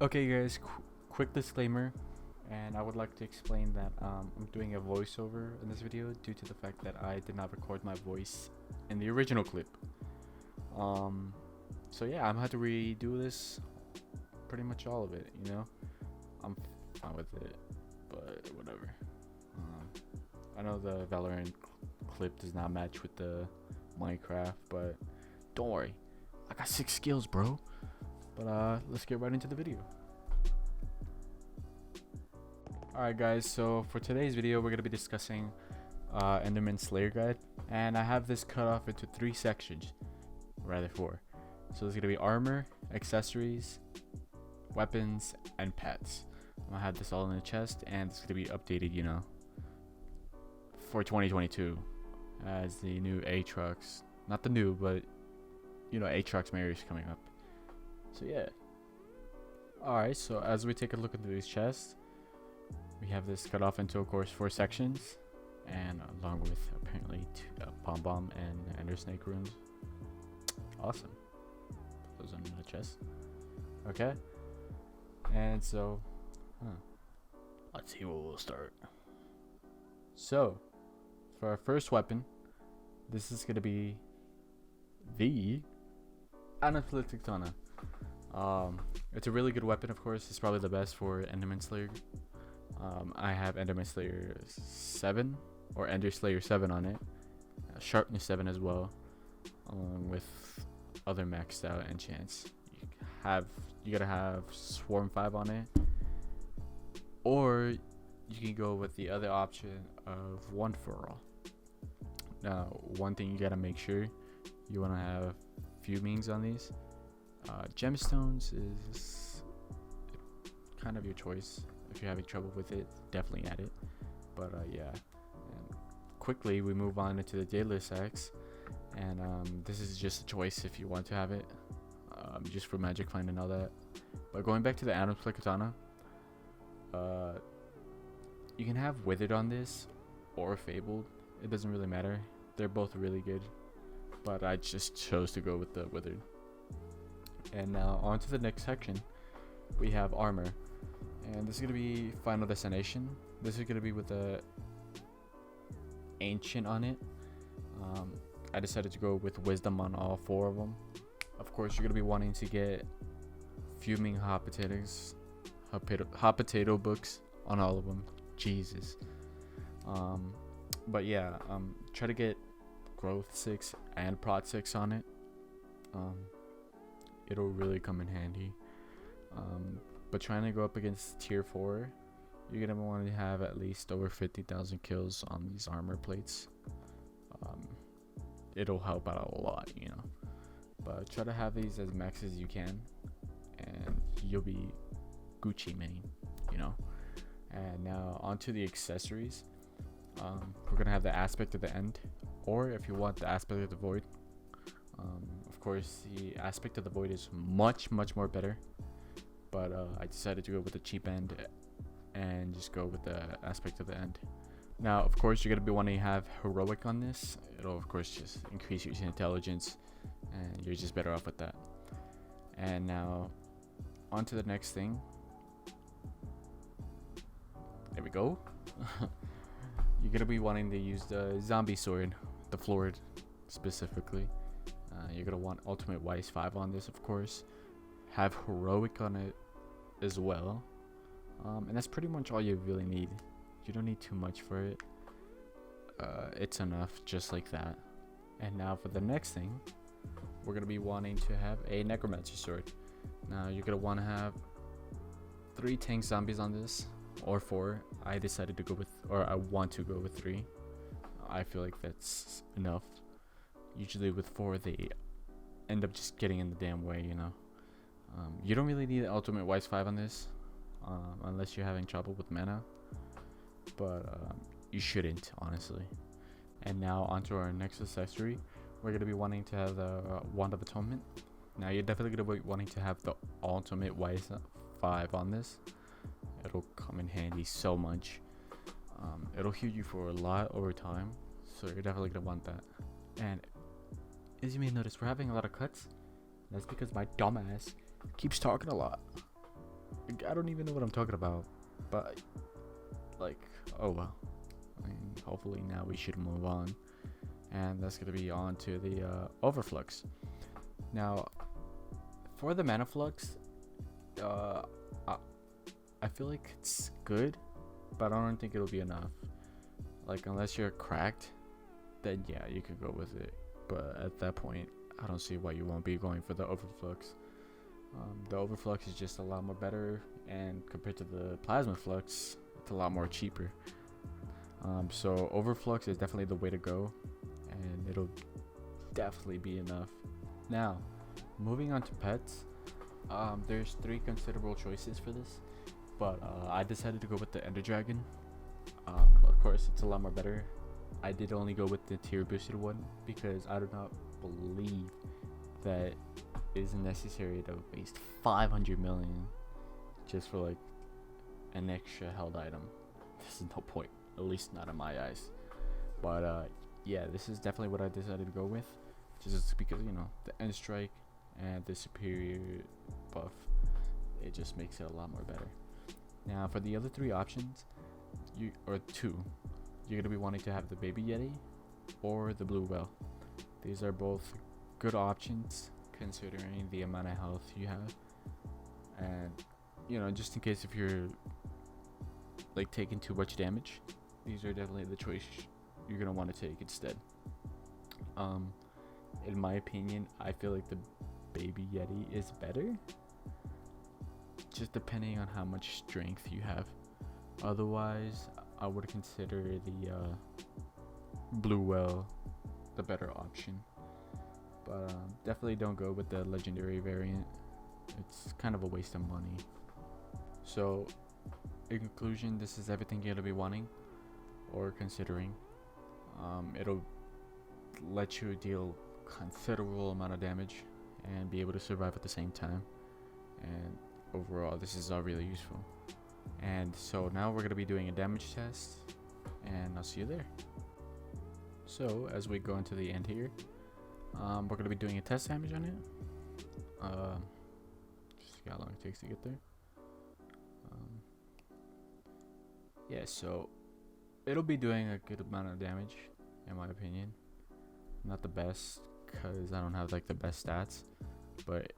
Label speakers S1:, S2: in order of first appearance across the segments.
S1: Okay, guys, quick disclaimer, and I would like to explain that I'm doing a voiceover in this video due to the fact that I did not record my voice in the original clip. Um, so yeah, I'm gonna have to redo this, pretty much all of it. I'm fine with it, but whatever. Um, I know the Valorant clip does not match with the Minecraft, but don't worry, I got 6 skills, bro. But let's get right into the video. Alright guys, so for today's video we're going to be discussing Enderman Slayer Guide, and I have this cut off into 3 sections, rather 4. So there's going to be armor, accessories, weapons, and pets. I'm going to have this all in the chest, and it's going to be updated, for 2022 as the new Aatrox, not the new, but Aatrox Mary is coming up. So yeah. Alright, so as we take a look into these chests, we have this cut off into, of course, 4 sections, and along with apparently 2 Pom Bomb and Ender Snake runes. Awesome. Put those under the chest. Okay. And so, let's see where we'll start. So, for our first weapon, this is going to be the Hypixel Skyblock. It's a really good weapon, of course. It's probably the best for Enderman Slayer. I have Enderman Slayer 7 or Ender Slayer 7 on it, Sharpness 7 as well, along with other maxed out enchants. You gotta have Swarm 5 on it, or you can go with the other option of One for All. Now, one thing you gotta make sure you wanna have fumings on these. Gemstones is kind of your choice. If you're having trouble with it, definitely add it. But yeah. And quickly, we move on into the Daedalus Axe, and this is just a choice if you want to have it, just for magic find and all that. But going back to the Hypixel Katana, you can have Withered on this or Fabled. It doesn't really matter. They're both really good, but I just chose to go with the Withered. And now on to the next section, we have armor, and this is going to be Final Destination. This is going to be with the Ancient on it. I decided to go with Wisdom on all 4 of them. Of course, you're going to be wanting to get Fuming Hot Potato books on all of them. Jesus. But yeah, try to get Growth 6 and Prot 6 on it. It'll really come in handy. But trying to go up against tier 4, you're gonna want to have at least over 50,000 kills on these armor plates. It'll help out a lot, but try to have these as max as you can, and you'll be Gucci Mane, And now onto the accessories. We're gonna have the Aspect of the End, or if you want the Aspect of the Void. Of course, the Aspect of the Void is much more better, but I decided to go with the cheap end and just go with the Aspect of the End. Now, of course, you're going to be wanting to have Heroic on this. It'll, of course, just increase your intelligence, and you're just better off with that. And now, on to the next thing. There we go. You're going to be wanting to use the Zombie Sword, the Florid specifically. You're going to want Ultimate Wise 5 on this, of course. Have Heroic on it as well. And that's pretty much all you really need. You don't need too much for it. It's enough just like that. And now for the next thing, we're going to be wanting to have a Necromancer Sword. Now you're going to want to have 3 tank zombies on this, or 4. I decided to go with, or I want to go with 3. I feel like that's enough. Usually with 4, they end up just getting in the damn way, You don't really need an Ultimate Wise 5 on this, unless you're having trouble with mana. But you shouldn't, honestly. And now onto our next accessory. We're going to be wanting to have the Wand of Atonement. Now you're definitely going to be wanting to have the Ultimate Wise 5 on this. It'll come in handy so much. It'll heal you for a lot over time, so you're definitely going to want that. And as you may notice, we're having a lot of cuts. That's because my dumbass keeps talking a lot. I don't even know what I'm talking about, but like, oh well. I mean, hopefully now we should move on, and that's gonna be on to the overflux. Now, for the mana flux, I feel like it's good, but I don't think it'll be enough. Like, unless you're cracked, then yeah, you could go with it. But at that point, I don't see why you won't be going for the overflux. The overflux is just a lot more better, and compared to the plasma flux, it's a lot more cheaper. So overflux is definitely the way to go, and it'll definitely be enough. Now, moving on to pets, there's 3 considerable choices for this, but I decided to go with the Ender Dragon. Of course, it's a lot more better. I did only go with the tier boosted one because I do not believe that it is necessary to waste 500 million just for like an extra held item. This is no point, at least not in my eyes. But yeah, this is definitely what I decided to go with, just because, you know, the end strike and the superior buff, it just makes it a lot more better. Now for the other 3 options, or 2, you're gonna be wanting to have the baby yeti or the blue whale. These are both good options considering the amount of health you have, and you know, just in case if you're like taking too much damage, these are definitely the choice you're gonna want to take instead. In my opinion, I feel like the baby yeti is better, just depending on how much strength you have. Otherwise, I would consider the blue whale the better option. But definitely don't go with the legendary variant. It's kind of a waste of money. So, in conclusion, this is everything you're gonna be wanting or considering. It'll let you deal considerable amount of damage and be able to survive at the same time. And overall, this is all really useful. And so now we're gonna be doing a damage test, and I'll see you there. So as we go into the end here, we're gonna be doing a test damage on it. Just see how long it takes to get there. Yeah, so it'll be doing a good amount of damage, in my opinion. Not the best, cause I don't have like the best stats, but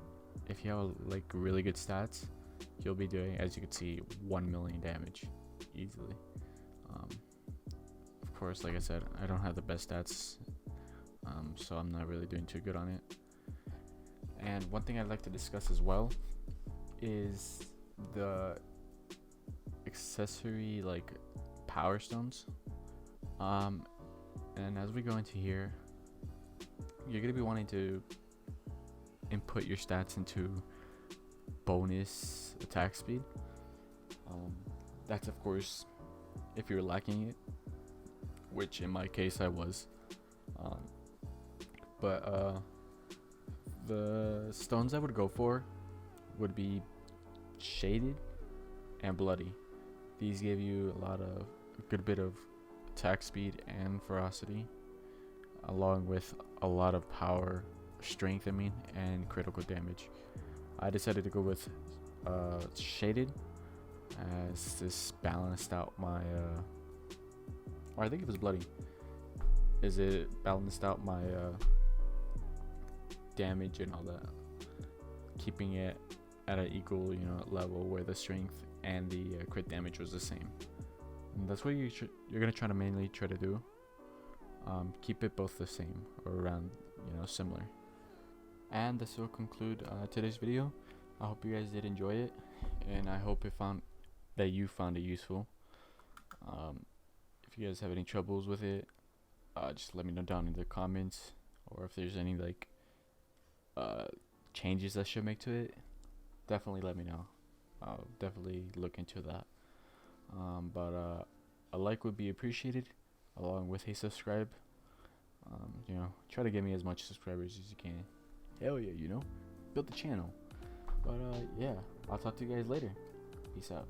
S1: if you have like really good stats, you'll be doing, as you can see, 1 million damage easily. Of course, like I said, I don't have the best stats, so I'm not really doing too good on it. And one thing I'd like to discuss as well is the accessory like power stones. And as we go into here, you're gonna be wanting to input your stats into bonus attack speed. That's of course if you're lacking it, which in my case I was. But the stones I would go for would be shaded and bloody. These give you a good bit of attack speed and ferocity, along with a lot of power, strength, and critical damage. I decided to go with shaded, as this balanced out my or I think it was bloody, is it balanced out my damage and all that, keeping it at an equal, you know, level where the strength and the crit damage was the same. And that's what you're gonna try to mainly try to do. Keep it both the same or around, you know, similar. And this will conclude today's video. I hope you guys did enjoy it, and I hope that you found it useful. If you guys have any troubles with it, just let me know down in the comments, or if there's any like changes I should make to it, definitely let me know. I'll definitely look into that. But a like would be appreciated, along with a subscribe. You know, try to get me as much subscribers as you can. Hell yeah, you know, build the channel. But yeah, I'll talk to you guys later. Peace out.